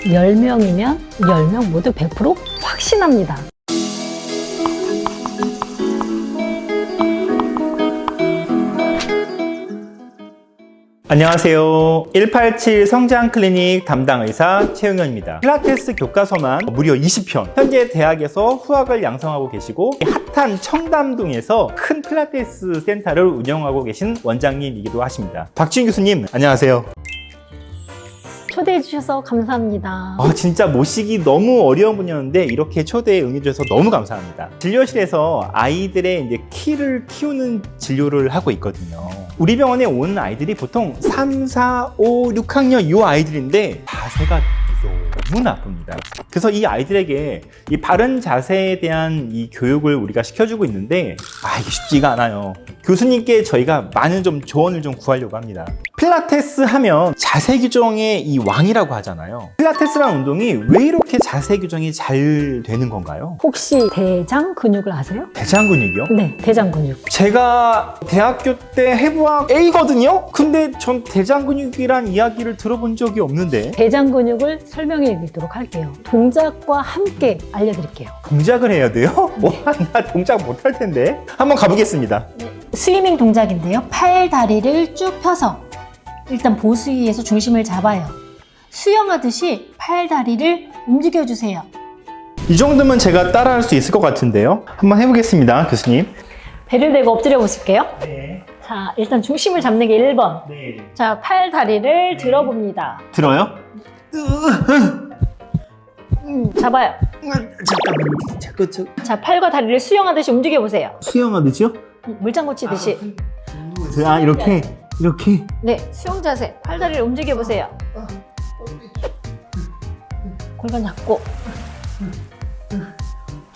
10명이면 10명 모두 100% 확신합니다. 안녕하세요. 187 성장 클리닉 담당 의사 최용현입니다. 필라테스 교과서만 무려 20편. 현재 대학에서 후학을 양성하고 계시고 핫한 청담동에서 큰 필라테스 센터를 운영하고 계신 원장님이기도 하십니다. 박지윤 교수님, 안녕하세요. 초대해 주셔서 감사합니다. 진짜 모시기 너무 어려운 분이었는데 이렇게 초대에 응해주셔서 너무 감사합니다. 진료실에서 아이들의 이제 키를 키우는 진료를 하고 있거든요. 우리 병원에 오는 아이들이 보통 3, 4, 5, 6학년 이 아이들인데 자세가 너무 나쁩니다. 그래서 이 아이들에게 이 바른 자세에 대한 이 교육을 우리가 시켜주고 있는데 이게 쉽지가 않아요. 교수님께 저희가 많은 좀 조언을 좀 구하려고 합니다. 필라테스 하면 자세 교정의 이 왕이라고 하잖아요. 필라테스라는 운동이 왜 이렇게 자세 교정이 잘 되는 건가요? 혹시 대장 근육을 아세요? 대장 근육이요? 네, 대장 근육. 제가 대학교 때 해부학 A거든요? 근데 전 대장 근육이란 이야기를 들어본 적이 없는데. 대장 근육을 설명해 드리도록 할게요. 동작과 함께 알려드릴게요. 동작을 해야 돼요? 나 동작 못할 텐데. 한번 가보겠습니다. 스위밍 동작인데요. 팔, 다리를 쭉 펴서 일단 보수위에서 중심을 잡아요. 수영하듯이 팔, 다리를 움직여주세요. 이 정도면 제가 따라할 수 있을 것 같은데요. 한번 해보겠습니다, 교수님. 배를 대고 엎드려 보실게요. 네. 자, 일단 중심을 잡는 게 1번. 네. 자, 팔, 다리를 들어봅니다. 들어요? 잡아요. 잠깐만요. 자, 팔과 다리를 수영하듯이 움직여보세요. 수영하듯이요? 물장구 치듯이. 이렇게. 네, 수영 자세. 팔, 다리를 움직여보세요. 골반 잡고.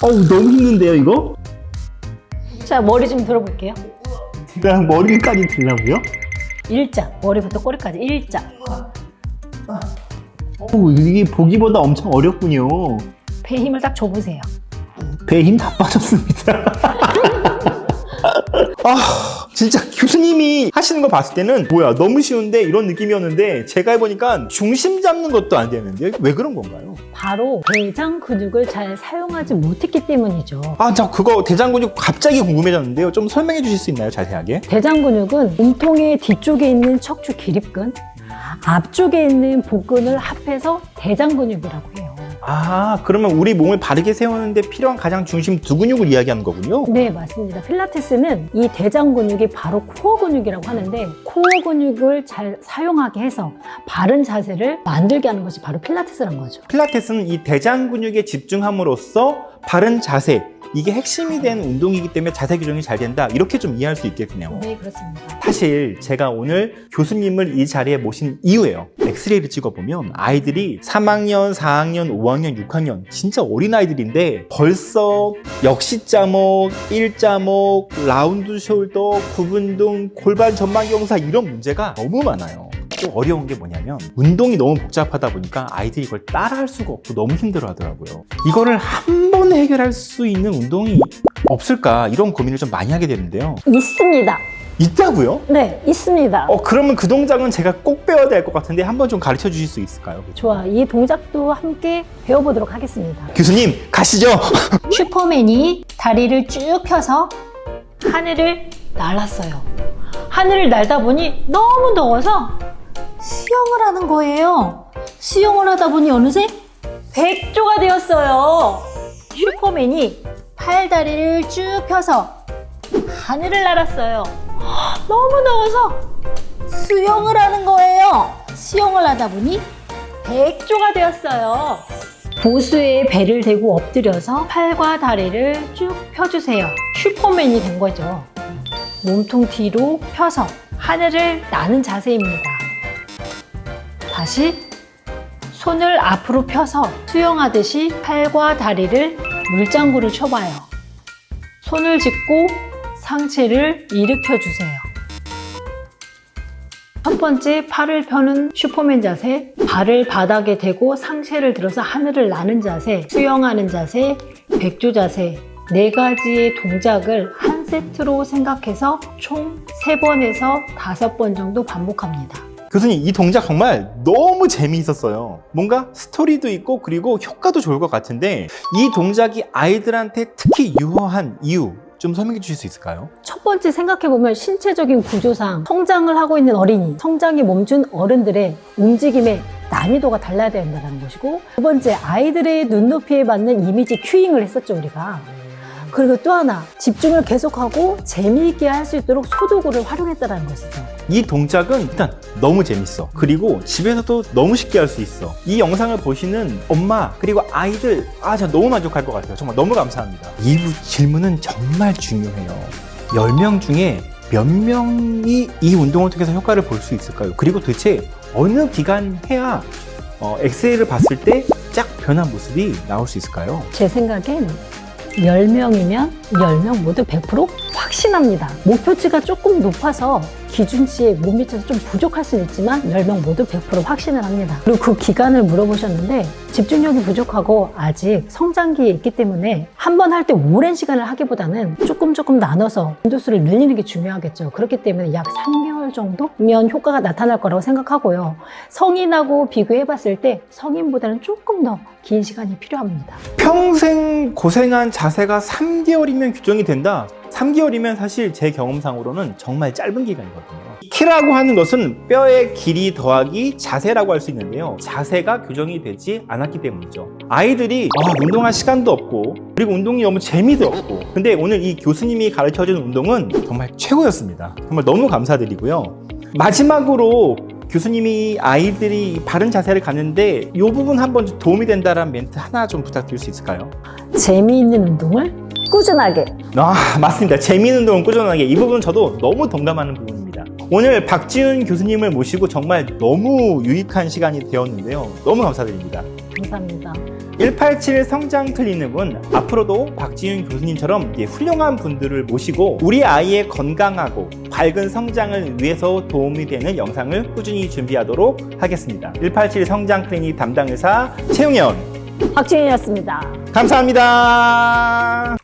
너무 힘든데요, 이거? 자, 머리 좀 들어볼게요. 그냥 머리까지 들라고요? 일자. 머리부터 꼬리까지 일자. 이게 보기보다 엄청 어렵군요. 배에 힘을 딱 줘보세요. 배에 힘 다 빠졌습니다. 진짜 교수님이 하시는 거 봤을 때는 뭐야 너무 쉬운데 이런 느낌이었는데 제가 해보니까 중심 잡는 것도 안 되는데 왜 그런 건가요? 바로 대장 근육을 잘 사용하지 못했기 때문이죠. 저 그거 대장 근육 갑자기 궁금해졌는데요. 좀 설명해 주실 수 있나요? 자세하게? 대장 근육은 몸통의 뒤쪽에 있는 척추 기립근, 앞쪽에 있는 복근을 합해서 대장 근육이라고 해요. 그러면 우리 몸을 바르게 세우는데 필요한 가장 중심 두 근육을 이야기하는 거군요? 네, 맞습니다. 필라테스는 이 대장 근육이 바로 코어 근육이라고 하는데 코어 근육을 잘 사용하게 해서 바른 자세를 만들게 하는 것이 바로 필라테스란 거죠. 필라테스는 이 대장 근육에 집중함으로써 바른 자세, 이게 핵심이 된 운동이기 때문에 자세 교정이 잘 된다, 이렇게 좀 이해할 수 있겠네요. 네, 그렇습니다. 사실 제가 오늘 교수님을 이 자리에 모신 이유예요. 엑스레이를 찍어보면 아이들이 3학년, 4학년, 5학년, 6학년 진짜 어린아이들인데 벌써 역시자목, 일자목, 라운드 숄더, 구분등, 골반 전방경사 이런 문제가 너무 많아요. 또 어려운 게 뭐냐면 운동이 너무 복잡하다 보니까 아이들이 이걸 따라할 수가 없고 너무 힘들어 하더라고요. 이거를 한 번에 해결할 수 있는 운동이 없을까, 이런 고민을 좀 많이 하게 되는데요. 있습니다. 있다고요? 네, 있습니다. 그러면 그 동작은 제가 꼭 배워야 될 것 같은데 한번 좀 가르쳐 주실 수 있을까요? 좋아, 이 동작도 함께 배워보도록 하겠습니다. 교수님, 가시죠. 슈퍼맨이 다리를 쭉 펴서 하늘을 날았어요. 하늘을 날다 보니 너무 더워서 수영을 하는 거예요. 수영을 하다 보니 어느새 백조가 되었어요. 슈퍼맨이 팔다리를 쭉 펴서 하늘을 날았어요. 너무 더워서 수영을 하는 거예요. 수영을 하다 보니 백조가 되었어요. 보수에 배를 대고 엎드려서 팔과 다리를 쭉 펴주세요. 슈퍼맨이 된 거죠. 몸통 뒤로 펴서 하늘을 나는 자세입니다. 다시 손을 앞으로 펴서 수영하듯이 팔과 다리를 물장구를 쳐봐요. 손을 짚고 상체를 일으켜주세요. 첫 번째, 팔을 펴는 슈퍼맨 자세, 발을 바닥에 대고 상체를 들어서 하늘을 나는 자세, 수영하는 자세, 백조 자세, 4가지의 동작을 한 세트로 생각해서 총 3번에서 5번 정도 반복합니다. 교수님, 이 동작 정말 너무 재미있었어요. 뭔가 스토리도 있고 그리고 효과도 좋을 것 같은데 이 동작이 아이들한테 특히 유효한 이유 좀 설명해 주실 수 있을까요? 첫 번째 생각해보면 신체적인 구조상 성장을 하고 있는 어린이, 성장이 멈춘 어른들의 움직임의 난이도가 달라야 된다는 것이고, 두 번째 아이들의 눈높이에 맞는 이미지 큐잉을 했었죠 우리가. 그리고 또 하나, 집중을 계속하고 재미있게 할 수 있도록 소도구를 활용했다는 것이죠. 이 동작은 일단 너무 재밌어. 그리고 집에서도 너무 쉽게 할 수 있어. 이 영상을 보시는 엄마 그리고 아이들 진짜 너무 만족할 것 같아요. 정말 너무 감사합니다. 이후 질문은 정말 중요해요. 10명 중에 몇 명이 이 운동을 통해서 효과를 볼 수 있을까요? 그리고 도대체 어느 기간 해야 엑스레이를 봤을 때 쫙 변한 모습이 나올 수 있을까요? 제 생각엔 10명이면 10명 모두 100% 확신합니다. 목표치가 조금 높아서 기준치에 못 미쳐서 좀 부족할 수는 있지만 10명 모두 100% 확신을 합니다. 그리고 그 기간을 물어보셨는데 집중력이 부족하고 아직 성장기에 있기 때문에 한 번 할 때 오랜 시간을 하기보다는 조금 나눠서 빈도수를 늘리는 게 중요하겠죠. 그렇기 때문에 약 3개월 정도면 효과가 나타날 거라고 생각하고요. 성인하고 비교해봤을 때 성인보다는 조금 더 긴 시간이 필요합니다. 평생 고생한 자세가 3개월이면 교정이 된다? 3개월이면 사실 제 경험상으로는 정말 짧은 기간이거든요. 키라고 하는 것은 뼈의 길이 더하기 자세라고 할 수 있는데요. 자세가 교정이 되지 않았기 때문이죠. 아이들이 운동할 시간도 없고 그리고 운동이 너무 재미도 없고, 근데 오늘 이 교수님이 가르쳐준 운동은 정말 최고였습니다. 정말 너무 감사드리고요. 마지막으로 교수님이 아이들이 바른 자세를 갖는데 이 부분 한번 좀 도움이 된다는 멘트 하나 좀 부탁드릴 수 있을까요? 재미있는 운동을 꾸준하게. 맞습니다. 재미있는 운동은 꾸준하게. 이 부분은 저도 너무 동감하는 부분입니다. 오늘 박지훈 교수님을 모시고 정말 너무 유익한 시간이 되었는데요. 너무 감사드립니다. 감사합니다. 187 성장 클리닉은 앞으로도 박지훈 교수님처럼 훌륭한 분들을 모시고 우리 아이의 건강하고 밝은 성장을 위해서 도움이 되는 영상을 꾸준히 준비하도록 하겠습니다. 187 성장 클리닉 담당 의사 최용현 박지윤이었습니다. 감사합니다.